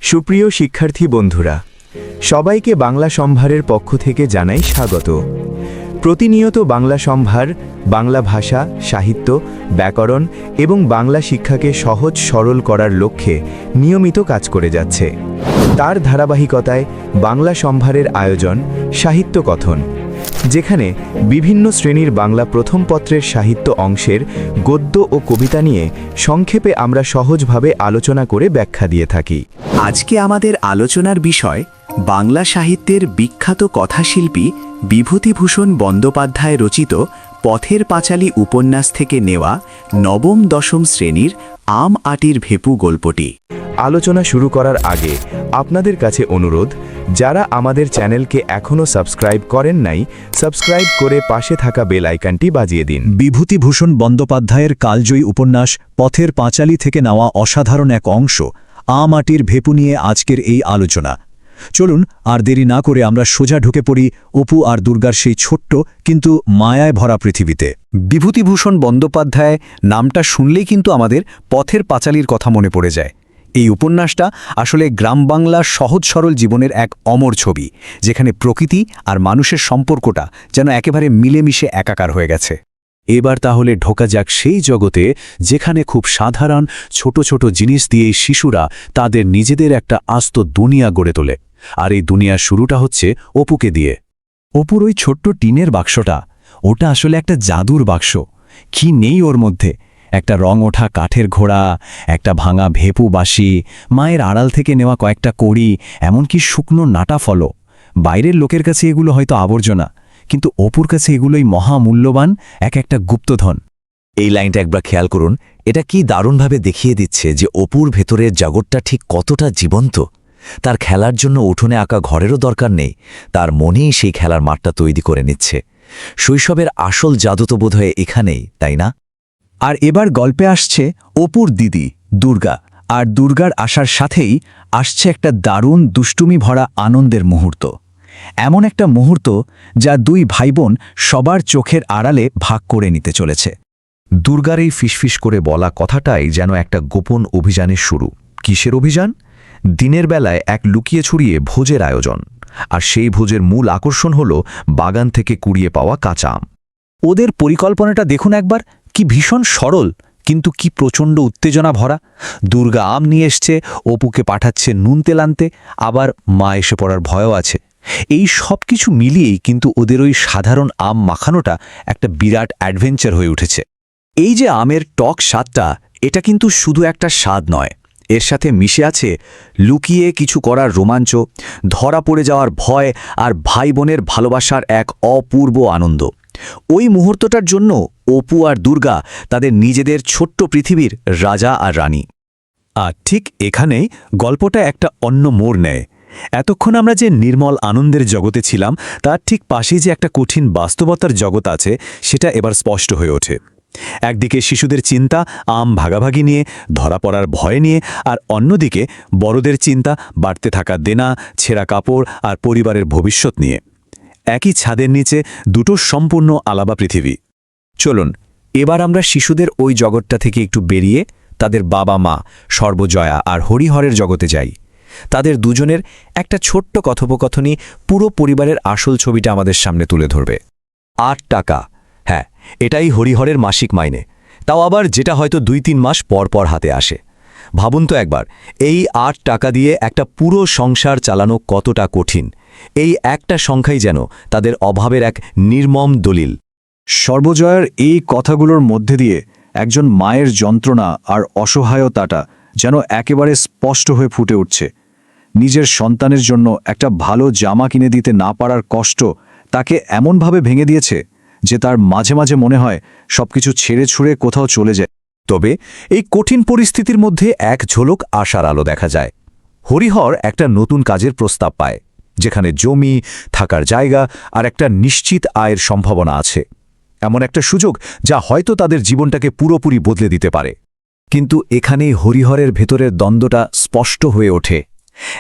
সুপ্রিয় শিক্ষার্থী বন্ধুরা, সবাইকে বাংলা সম্ভারের পক্ষ থেকে জানাই স্বাগত। প্রতিনিয়ত বাংলা সম্ভার বাংলা ভাষা, সাহিত্য, ব্যাকরণ এবং বাংলা শিক্ষাকে সহজ সরল করার লক্ষ্যে নিয়মিত কাজ করে যাচ্ছে। তার ধারাবাহিকতায় বাংলা সম্ভারের আয়োজন সাহিত্য কথন, যেখানে বিভিন্ন শ্রেণীর বাংলা প্রথম পত্রের সাহিত্য অংশের গদ্য ও কবিতা নিয়ে সংক্ষেপে আমরা সহজভাবে আলোচনা করে ব্যাখ্যা দিয়ে থাকি। আজকে আমাদের আলোচনার বিষয় বাংলা সাহিত্যের বিখ্যাত কথাশিল্পী বিভূতিভূষণ বন্দ্যোপাধ্যায় রচিত পথের পাঁচালী উপন্যাস থেকে নেওয়া নবম-দশম শ্রেণীর আম আটির ভেপু গল্পটি। আলোচনা শুরু করার আগে আপনাদের কাছে অনুরোধ, যারা আমাদের চ্যানেলকে এখনও সাবস্ক্রাইব করেন নাই, সাবস্ক্রাইব করে পাশে থাকা বেল আইকনটি বাজিয়ে দিন। বিভূতিভূষণ বন্দ্যোপাধ্যায়ের কালজয়ী উপন্যাস পথের পাঁচালী থেকে নেওয়া অসাধারণ এক অংশ আম আটির ভেপু নিয়ে আজকের এই আলোচনা। চলুন আর দেরি না করে আমরা সোজা ঢুকে পড়ি অপু আর দুর্গার সেই ছোট্ট কিন্তু মায়ায় ভরা পৃথিবীতে। বিভূতিভূষণ বন্দ্যোপাধ্যায় নামটা শুনলেই কিন্তু আমাদের পথের পাঁচালীর কথা মনে পড়ে যায়। এই উপন্যাসটা আসলে গ্রাম বাংলার সহজ সরল জীবনের এক অমর ছবি, যেখানে প্রকৃতি আর মানুষের সম্পর্কটা যেন একেবারে মিলেমিশে একাকার হয়ে গেছে। এবার তাহলে ঢোকা যাক সেই জগতে, যেখানে খুব সাধারণ ছোট ছোট জিনিস দিয়েই শিশুরা তাদের নিজেদের একটা আস্ত দুনিয়া গড়ে তোলে। আর এই দুনিয়ার শুরুটা হচ্ছে অপুকে দিয়ে। অপুর ওই ছোট্ট টিনের বাক্সটা, ওটা আসলে একটা জাদুর বাক্স। কি নেই ওর মধ্যে? একটা রং ওঠা কাঠের ঘোড়া, একটা ভাঙা ভেপু বাঁশি, মায়ের আড়াল থেকে নেওয়া কয়েকটা কড়ি, এমনকি শুকনো নাটা ফলও। বাইরের লোকের কাছে এগুলো হয়তো আবর্জনা, কিন্তু অপুর কাছে এগুলোই মহামূল্যবান একটা গুপ্তধন। এই লাইনটা একবার খেয়াল করুন, এটা কি দারুণভাবে দেখিয়ে দিচ্ছে যে অপুর ভেতরের জগৎটা ঠিক কতটা জীবন্ত। তার খেলার জন্য উঠোনে আঁকা ঘরেরও দরকার নেই, তার মনেই সেই খেলার মাঠটা তৈরি করে নিচ্ছে। শৈশবের আসল জাদু তো বোধহয় এখানেই, তাই না? আর এবার গল্পে আসছে অপুর দিদি দুর্গা, আর দুর্গার আসার সাথেই আসছে একটা দারুণ দুষ্টুমি ভরা আনন্দের মুহূর্ত। এমন একটা মুহূর্ত যা দুই ভাইবোন সবার চোখের আড়ালে ভাগ করে নিতে চলেছে। দুর্গার এই ফিসফিস করে বলা কথাটাই যেন একটা গোপন অভিযানের শুরু। কিসের অভিযান? দিনের বেলায় এক লুকিয়ে ছড়িয়ে ভোজের আয়োজন, আর সেই ভোজের মূল আকর্ষণ হল বাগান থেকে কুড়িয়ে পাওয়া কাঁচা আম। ওদের পরিকল্পনাটা দেখুন একবার, কি ভীষণ সরল কিন্তু কি প্রচণ্ড উত্তেজনা ভরা। দুর্গা আম নিয়ে এসছে, অপুকে পাঠাচ্ছে নুন তেল আনতে, আবার মা এসে পড়ার ভয়ও আছে। এই সব কিছু মিলিয়েই কিন্তু ওদের ওই সাধারণ আম মাখানোটা একটা বিরাট অ্যাডভেঞ্চার হয়ে উঠেছে। এই যে আমের টক স্বাদটা, এটা কিন্তু শুধু একটা স্বাদ নয়, এর সাথে মিশে আছে লুকিয়ে কিছু করার রোমাঞ্চ, ধরা পড়ে যাওয়ার ভয়, আর ভাই বোনের ভালোবাসার এক অপূর্ব আনন্দ। ওই মুহূর্তটার জন্য অপু আর দুর্গা তাদের নিজেদের ছোট্ট পৃথিবীর রাজা আর রানী। আর ঠিক এখানেই গল্পটা একটা অন্য মোড় নেয়। এতক্ষণ আমরা যে নির্মল আনন্দের জগতে ছিলাম, তার ঠিক পাশেই যে একটা কঠিন বাস্তবতার জগৎ আছে, সেটা এবার স্পষ্ট হয়ে ওঠে। একদিকে শিশুদের চিন্তা আম ভাগাভাগি নিয়ে, ধরা পড়ার ভয় নিয়ে, আর অন্যদিকে বড়দের চিন্তা বাড়তে থাকা দেনা, ছেঁড়া কাপড় আর পরিবারের ভবিষ্যৎ নিয়ে। একই ছাদের নিচে দুটো সম্পূর্ণ আলাদা পৃথিবী। চলুন এবার আমরা শিশুদের ওই জগৎটা থেকে একটু বেরিয়ে তাদের বাবা মা সর্বজয়া আর হরিহরের জগতে যাই। তাদের দুজনের একটা ছোট্ট কথোপকথনই পুরো পরিবারের আসল ছবিটা আমাদের সামনে তুলে ধরবে। ৮ টাকা, হ্যাঁ, এটাই হরিহরের মাসিক মাইনে, তাও আবার যেটা হয়তো ২-৩ মাস পর পর হাতে আসে। ভাবুন তো একবার, এই ৮ টাকা দিয়ে একটা পুরো সংসার চালানো কতটা কঠিন। এই একটা সংখ্যাই যেন তাদের অভাবের এক নির্মম দলিল। সর্বজয়ার এই কথাগুলোর মধ্যে দিয়ে একজন মায়ের যন্ত্রণা আর অসহায়তাটা যেন একেবারে স্পষ্ট হয়ে ফুটে উঠছে। নিজের সন্তানের জন্য একটা ভালো জামা কিনে দিতে না পারার কষ্ট তাকে এমনভাবে ভেঙে দিয়েছে যে তার মাঝে মাঝে মনে হয় সবকিছু ছেড়ে ছুড়ে কোথাও চলে যায়। তবে এই কঠিন পরিস্থিতির মধ্যে এক ঝলক আশার আলো দেখা যায়। হরিহর একটা নতুন কাজের প্রস্তাব পায়, যেখানে জমি, থাকার জায়গা আর একটা নিশ্চিত আয়ের সম্ভাবনা আছে। এমন একটা সুযোগ যা হয়তো তাদের জীবনটাকে পুরোপুরি বদলে দিতে পারে। কিন্তু এখানেই হরিহরের ভেতরের দ্বন্দ্বটা স্পষ্ট হয়ে ওঠে।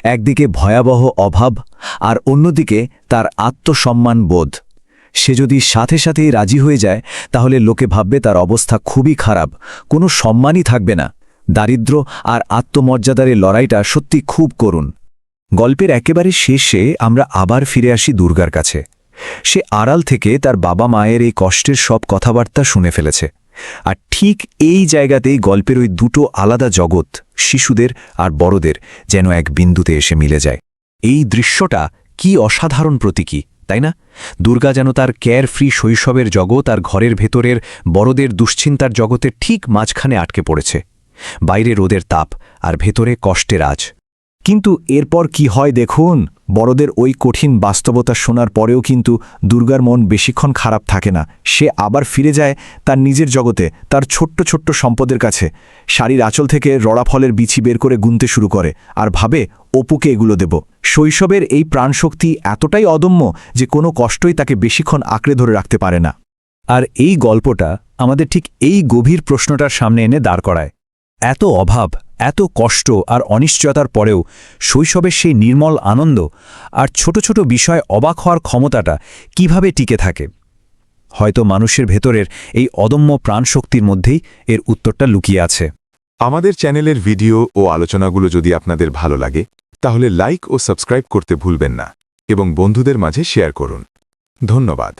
একদিকে ভয়াবহ অভাব, আর অন্যদিকে তার আত্মসম্মান বোধ। সে যদি সাথে সাথেই রাজি হয়ে যায়, তাহলে লোকে ভাববে তার অবস্থা খুবই খারাপ, কোনো সম্মানই থাকবে না। দারিদ্র্য আর আত্মমর্যাদার এই লড়াইটা সত্যি খুব করুণ। গল্পের একেবারে শেষে আমরা আবার ফিরে আসি দুর্গার কাছে। সে আড়াল থেকে তার বাবা মায়ের এই কষ্টের সব কথাবার্তা শুনে ফেলেছে। আর ঠিক এই জায়গাতেই গল্পের ওই দুটো আলাদা জগৎ, শিশুদের আর বড়দের, যেন এক বিন্দুতে এসে মিলে যায়। এই দৃশ্যটা কি অসাধারণ প্রতীকী, তাই না? দুর্গা যেন তার কেয়ার ফ্রি শৈশবের জগৎ আর ঘরের ভেতরের বড়দের দুশ্চিন্তার জগতের ঠিক মাঝখানে আটকে পড়েছে। বাইরে রোদের তাপ আর ভেতরে কষ্টের আজ। কিন্তু এরপর কি হয় দেখুন। বড়দের ওই কঠিন বাস্তবতা শোনার পরেও কিন্তু দুর্গার মন বেশিক্ষণ খারাপ থাকে না। সে আবার ফিরে যায় তার নিজের জগতে, তার ছোট্ট ছোট্ট সম্পদের কাছে। শাড়ির আঁচল থেকে রড়া ফলের বিচি বের করে গুনতে শুরু করে আর ভাবে অপুকে এগুলো দেব। শৈশবের এই প্রাণশক্তি এতটাই অদম্য যে কোনো কষ্টই তাকে বেশিক্ষণ আঁকড়ে ধরে রাখতে পারে না। আর এই গল্পটা আমাদের ঠিক এই গভীর প্রশ্নটার সামনে এনে দাঁড় করায়। এত অভাব, এত কষ্ট আর অনিশ্চয়তার পরেও শৈশবের সেই নির্মল আনন্দ আর ছোট ছোট বিষয় অবাক হওয়ার ক্ষমতাটা কিভাবে টিকে থাকে? হয়তো মানুষের ভেতরের এই অদম্য প্রাণশক্তির মধ্যেই এর উত্তরটা লুকিয়ে আছে। আমাদের চ্যানেলের ভিডিও ও আলোচনাগুলো যদি আপনাদের ভালো লাগে তাহলে লাইক ও সাবস্ক্রাইব করতে ভুলবেন না এবং বন্ধুদের মাঝে শেয়ার করুন। ধন্যবাদ।